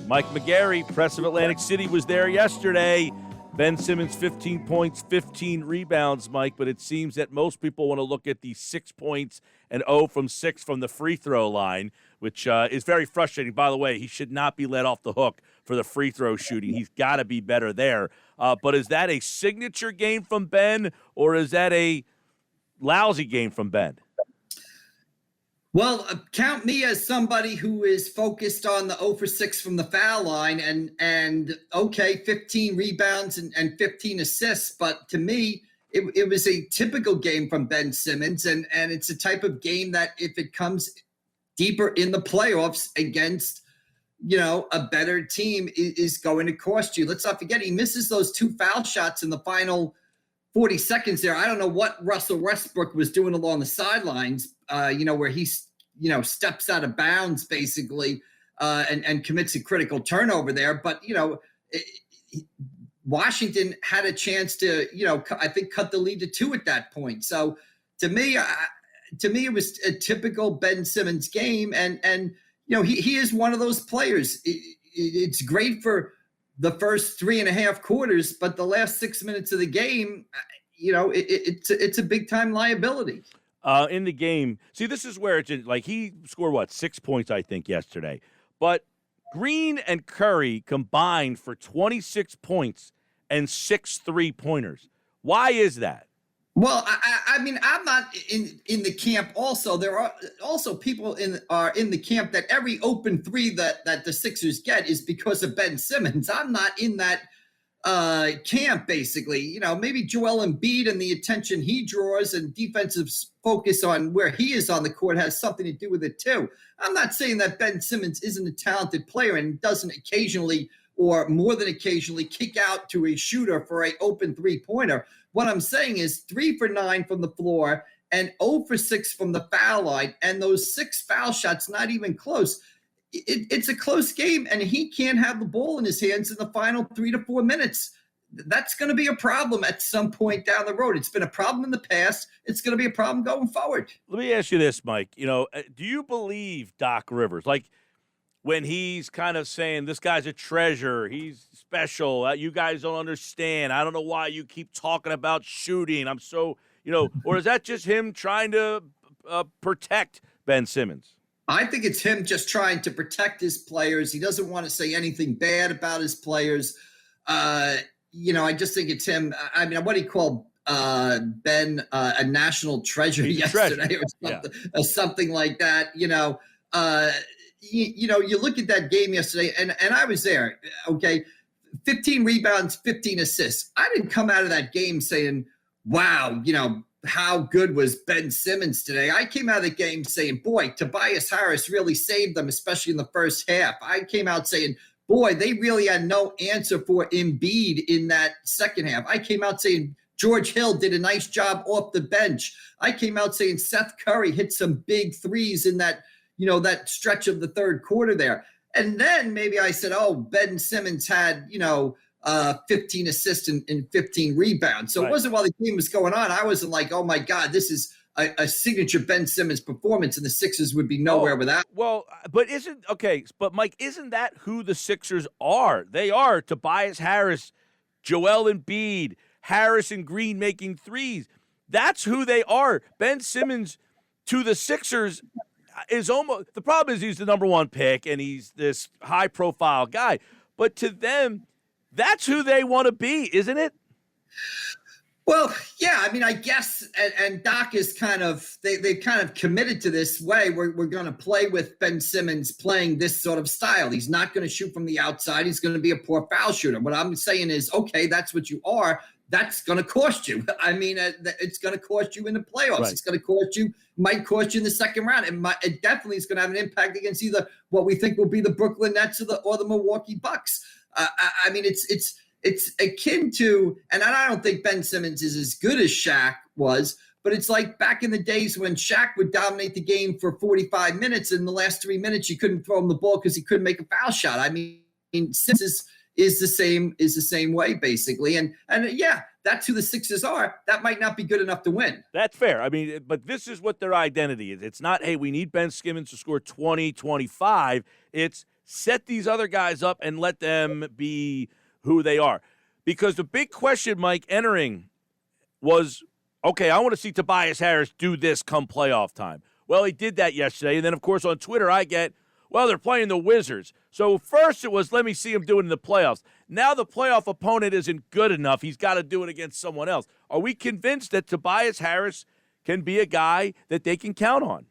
Mike McGarry, Press of Atlantic City, was there yesterday. Ben Simmons, 15 points, 15 rebounds, Mike, but it seems that most people want to look at the 6 points and 0 from 6 from the free throw line, which is very frustrating. By the way, he should not be let off the hook for the free throw shooting. He's got to be better there. But is that a signature game from Ben, or is that a lousy game from Ben? Well, count me as somebody who is focused on the 0 for 6 from the foul line and okay, 15 rebounds and 15 assists. But to me, it was a typical game from Ben Simmons. And it's a type of game that if it comes deeper in the playoffs against, a better team is going to cost you. Let's not forget, he misses those 2 foul shots in the final 40 seconds there. I don't know what Russell Westbrook was doing along the sidelines, where he, steps out of bounds basically and commits a critical turnover there. But, Washington had a chance to, I think cut the lead to 2 at that point. So to me, it was a typical Ben Simmons game. And he is one of those players. It's great for the first 3.5 quarters, but the last 6 minutes of the game, it's a big time liability. In the game, see, this is where it's like he scored 6 points, I think, yesterday. But Green and Curry combined for 26 points and 6 3-pointers. Why is that? Well, I'm not in the camp. Also, there are also people in the camp that every open 3 that the Sixers get is because of Ben Simmons. I'm not in that camp, basically. Maybe Joel Embiid and the attention he draws and defensive focus on where he is on the court has something to do with it too. I'm not saying that Ben Simmons isn't a talented player and doesn't occasionally or more than occasionally kick out to a shooter for an open 3-pointer. What I'm saying is 3 for 9 from the floor and 0 for 6 from the foul line, and those 6 foul shots not even close. It's a close game, and he can't have the ball in his hands in the final 3 to 4 minutes. That's going to be a problem at some point down the road. It's been a problem in the past. It's going to be a problem going forward. Let me ask you this, Mike. Do you believe Doc Rivers? Like, when he's kind of saying, this guy's a treasure, he's special, you guys don't understand, I don't know why you keep talking about shooting, I'm so, or is that just him trying to protect Ben Simmons? I think it's him just trying to protect his players. He doesn't want to say anything bad about his players. I just think it's him. I mean, what he called Ben a national treasure yesterday or something like that. You look at that game yesterday, and I was there, okay, 15 rebounds, 15 assists. I didn't come out of that game saying, wow, how good was Ben Simmons today? I came out of the game saying, boy, Tobias Harris really saved them, especially in the first half. I came out saying, boy, they really had no answer for Embiid in that second half. I came out saying George Hill did a nice job off the bench. I came out saying Seth Curry hit some big threes in that, that stretch of the third quarter there. And then maybe I said, oh, Ben Simmons had, 15 assists and 15 rebounds. So It wasn't while the game was going on. I wasn't like, oh, my God, this is a signature Ben Simmons performance, and the Sixers would be nowhere without. Well, but Mike, isn't that who the Sixers are? They are Tobias Harris, Joel Embiid, Harris and Green making threes. That's who they are. Ben Simmons to the Sixers is almost – the problem is he's the number 1 pick and he's this high-profile guy. But to them, that's who they want to be, isn't it? Well, yeah, I mean, I guess, and Doc is kind of, they've kind of committed to this way. We're going to play with Ben Simmons playing this sort of style. He's not going to shoot from the outside. He's going to be a poor foul shooter. What I'm saying is, okay, that's what you are. That's going to cost you. I mean, it's going to cost you in the playoffs. Right. It's going to cost you, might cost you in the second round. It definitely is going to have an impact against either what we think will be the Brooklyn Nets or the Milwaukee Bucks. I mean, it's akin to, and I don't think Ben Simmons is as good as Shaq was, but it's like back in the days when Shaq would dominate the game for 45 minutes, and in the last 3 minutes you couldn't throw him the ball because he couldn't make a foul shot. I mean, Simmons is the same way basically, and yeah, that's who the Sixers are. That might not be good enough to win. That's fair. I mean, but this is what their identity is. It's not, hey, we need Ben Simmons to score 20, 25. It's set these other guys up and let them be who they are. Because the big question, Mike, entering was, okay, I want to see Tobias Harris do this come playoff time. Well, he did that yesterday. And then, of course, on Twitter, I get, well, they're playing the Wizards. So first it was, let me see him do it in the playoffs. Now the playoff opponent isn't good enough. He's got to do it against someone else. Are we convinced that Tobias Harris can be a guy that they can count on?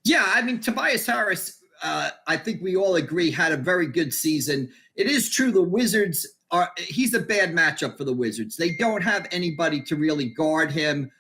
Yeah, I mean, Tobias Harris, I think we all agree, had a very good season. It is true the Wizards he's a bad matchup for the Wizards. They don't have anybody to really guard him.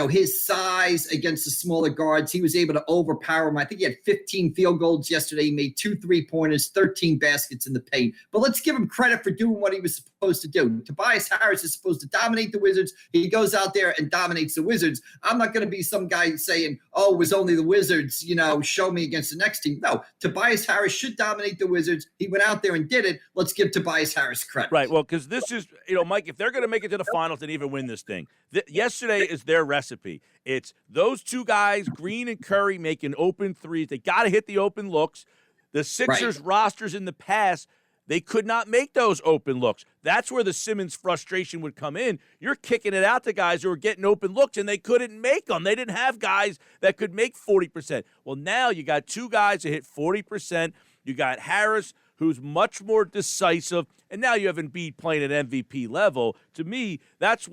His size against the smaller guards, he was able to overpower him. I think he had 15 field goals yesterday. He made 2 3-pointers, 13 baskets in the paint. But let's give him credit for doing what he was supposed to do. Tobias Harris is supposed to dominate the Wizards. He goes out there and dominates the Wizards. I'm not going to be some guy saying, oh, it was only the Wizards, show me against the next team. No, Tobias Harris should dominate the Wizards. He went out there and did it. Let's give Tobias Harris credit. Right. Well, because this is, Mike, if they're going to make it to the finals and even win this thing, yesterday is their recipe. It's those two guys, Green and Curry, making open threes. They got to hit the open looks. The Sixers rosters in the past, they could not make those open looks. That's where the Simmons frustration would come in. You're kicking it out to guys who are getting open looks, and they couldn't make them. They didn't have guys that could make 40%. Well, now you got two guys that hit 40%. You got Harris, who's much more decisive, and now you have Embiid playing at MVP level. To me, that's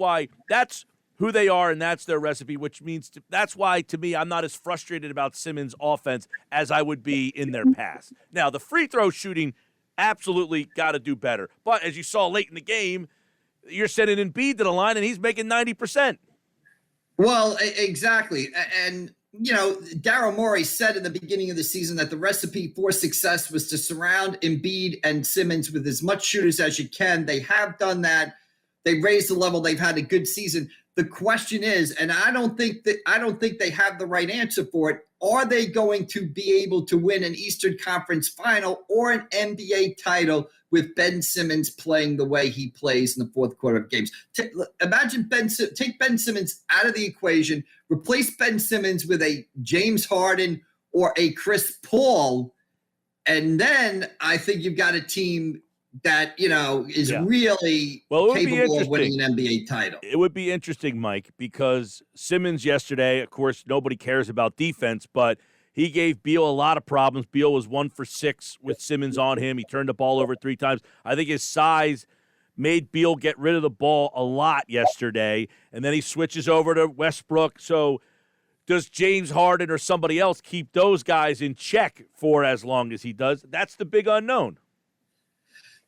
who they are, and that's their recipe, which means that's why, to me, I'm not as frustrated about Simmons' offense as I would be in their past. Now, the free throw shooting, absolutely got to do better. But as you saw late in the game, you're sending Embiid to the line, and he's making 90%. Well, exactly. And, Daryl Morey said in the beginning of the season that the recipe for success was to surround Embiid and Simmons with as much shooters as you can. They have done that. They raised the level. They've had a good season. The question is, and I don't think they have the right answer for it, are they going to be able to win an Eastern Conference final or an NBA title with Ben Simmons playing the way he plays in the fourth quarter of games? Imagine take Ben Simmons out of the equation, replace Ben Simmons with a James Harden or a Chris Paul, and then I think you've got a team that, is really capable of winning an NBA title. It would be interesting, Mike, because Simmons yesterday, of course, nobody cares about defense, but he gave Beal a lot of problems. Beal was 1 for 6 with Simmons on him. He turned the ball over 3 times. I think his size made Beal get rid of the ball a lot yesterday, and then he switches over to Westbrook. So does James Harden or somebody else keep those guys in check for as long as he does? That's the big unknown.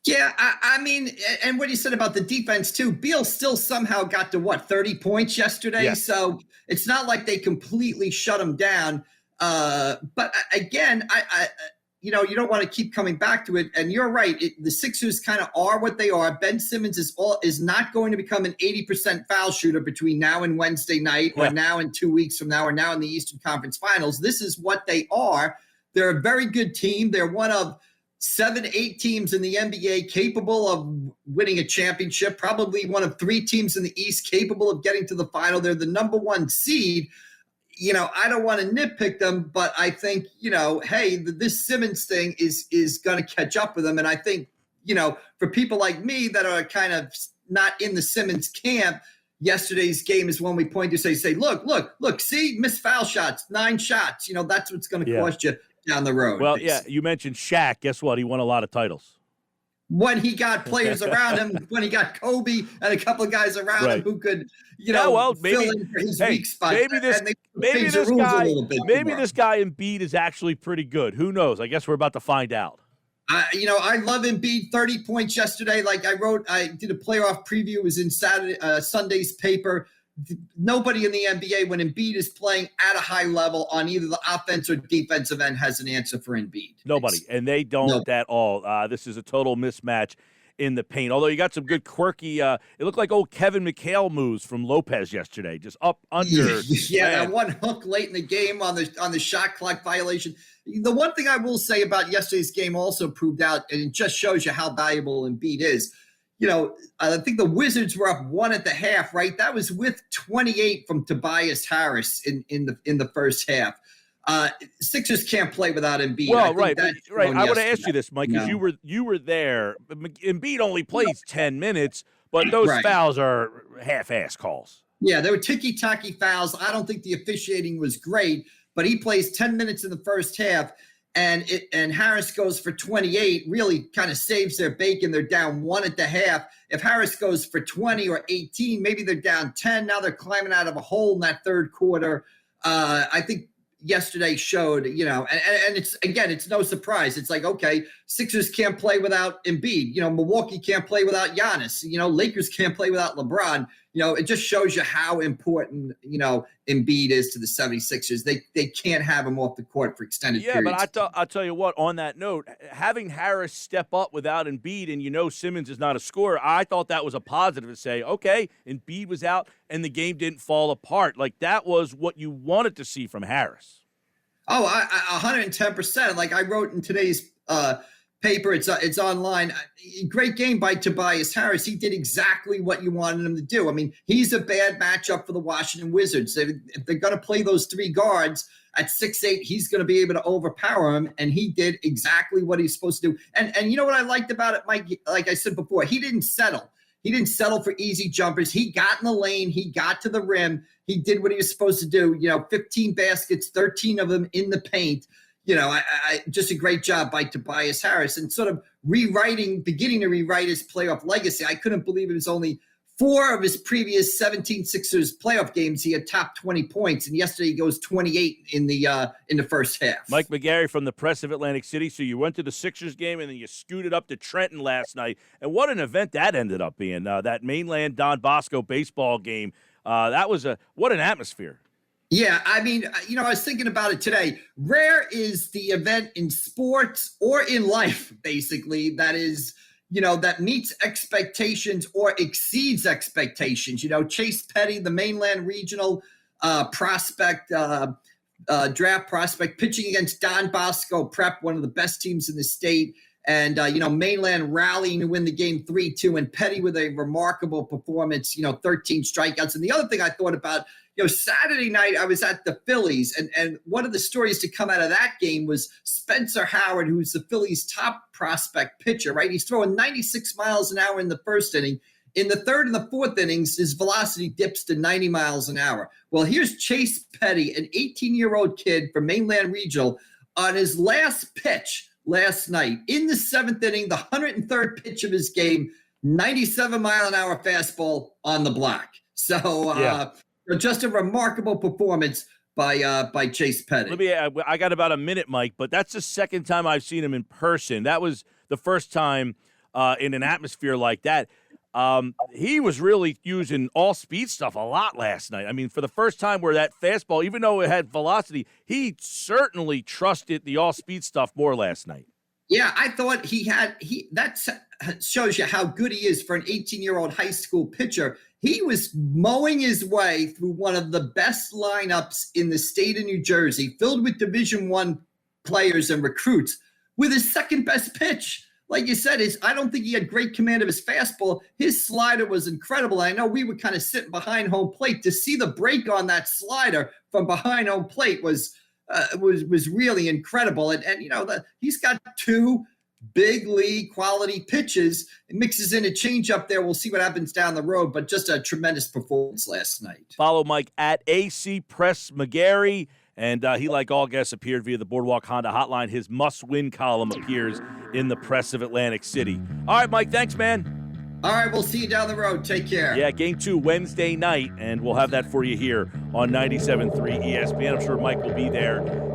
Yeah, I mean, and what you said about the defense, too, Beal still somehow got to, 30 points yesterday? Yeah. So it's not like they completely shut him down. But again, you don't want to keep coming back to it. And you're right. The Sixers kind of are what they are. Ben Simmons is not going to become an 80% foul shooter between now and Wednesday night or now and 2 weeks from now or now in the Eastern Conference Finals. This is what they are. They're a very good team. They're one of 7-8 teams in the NBA capable of winning a championship, probably one of 3 teams in the East capable of getting to the final. They're the number 1 seed. I don't want to nitpick them, but I think, hey, this Simmons thing is going to catch up with them. And I think, for people like me that are kind of not in the Simmons camp, yesterday's game is when we point to say, look, see, missed foul shots, 9 shots. That's what's going to cost you down the road. Well, you mentioned Shaq. Guess what? He won a lot of titles. When he got players around him, when he got Kobe and a couple of guys around him who could, fill in for his weak spot. Maybe this guy Embiid is actually pretty good. Who knows? I guess we're about to find out. I love Embiid. 30 points yesterday. Like I did a playoff preview. It was in Sunday's paper. Nobody in the NBA, when Embiid is playing at a high level on either the offense or defensive end, has an answer for Embiid. Nobody, and they don't at all. This is a total mismatch in the paint. Although you got some good quirky, it looked like old Kevin McHale moves from Lopez yesterday, just up under. That one hook late in the game on the shot clock violation. The one thing I will say about yesterday's game also proved out, and it just shows you how valuable Embiid is. I think the Wizards were up 1 at the half, right? That was with 28 from Tobias Harris in the first half. Sixers can't play without Embiid. Well, right. I would have asked you this, Mike, because No. you were there. Embiid only plays 10 minutes, but those fouls are half-ass calls. Yeah, they were ticky-tacky fouls. I don't think the officiating was great, but he plays 10 minutes in the first half, and Harris goes for 28, really kind of saves their bacon. They're down 1 at the half. If Harris goes for 20 or 18, maybe they're down 10. Now they're climbing out of a hole in that third quarter. I think yesterday showed, and it's no surprise. It's like, okay, Sixers can't play without Embiid. Milwaukee can't play without Giannis. Lakers can't play without LeBron. It just shows you how important, Embiid is to the 76ers. They can't have him off the court for extended periods. Yeah, but I'll tell you what, on that note, having Harris step up without Embiid and Simmons is not a scorer, I thought that was a positive to say, okay, Embiid was out and the game didn't fall apart. Like, that was what you wanted to see from Harris. Oh, 110%. Like I wrote in today's paper, it's online. Great game by Tobias Harris. He did exactly what you wanted him to do. I mean, he's a bad matchup for the Washington Wizards. If they're going to play those 3 guards at 6'8", he's going to be able to overpower him, and he did exactly what he's supposed to do. And you know what I liked about it, Mike? Like I said before, he didn't settle. He didn't settle for easy jumpers. He got in the lane. He got to the ring. He did what he was supposed to do. 15 baskets, 13 of them in the paint. Just a great job by Tobias Harris and sort of beginning to rewrite his playoff legacy. I couldn't believe it was only 4 of his previous 17 Sixers playoff games. He had top 20 points, and yesterday he goes 28 in the first half. Mike McGarry from the Press of Atlantic City. So you went to the Sixers game, and then you scooted up to Trenton last night. And what an event that ended up being, that mainland Don Bosco baseball game. What an atmosphere. Yeah, I mean, I was thinking about it today. Rare is the event in sports or in life, basically, that is – that meets expectations or exceeds expectations. Chase Petty, the mainland regional prospect, draft prospect, pitching against Don Bosco Prep, one of the best teams in the state. And, mainland rallying to win the game 3-2, and Petty with a remarkable performance, 13 strikeouts. And the other thing I thought about, Saturday night I was at the Phillies, and one of the stories to come out of that game was Spencer Howard, who's the Phillies' top prospect pitcher, right? He's throwing 96 miles an hour in the first inning. In the third and the fourth innings, his velocity dips to 90 miles an hour. Well, here's Chase Petty, an 18-year-old kid from mainland regional, on his last pitch last night in the 7th inning, the 103rd pitch of his game, 97-mile-an-hour fastball on the block. So, just a remarkable performance by Chase Petty. I got about a minute, Mike, but that's the second time I've seen him in person. That was the first time in an atmosphere like that. He was really using all-speed stuff a lot last night. I mean, for the first time where that fastball, even though it had velocity, he certainly trusted the all-speed stuff more last night. Yeah, I thought that shows you how good he is for an 18-year-old high school pitcher. He was mowing his way through one of the best lineups in the state of New Jersey, filled with Division I players and recruits, with his second-best pitch. Like you said, I don't think he had great command of his fastball. His slider was incredible. I know we were kind of sitting behind home plate. To see the break on that slider from behind home plate was really incredible. And he's got 2 big league quality pitches. It mixes in a changeup there. We'll see what happens down the road, but just a tremendous performance last night. Follow Mike at AC Press McGarry. And he, like all guests, appeared via the Boardwalk Honda hotline. His must-win column appears in the Press of Atlantic City. All right, Mike, thanks, man. All right, we'll see you down the road. Take care. Yeah, Game 2 Wednesday night, and we'll have that for you here on 97.3 ESPN. I'm sure Mike will be there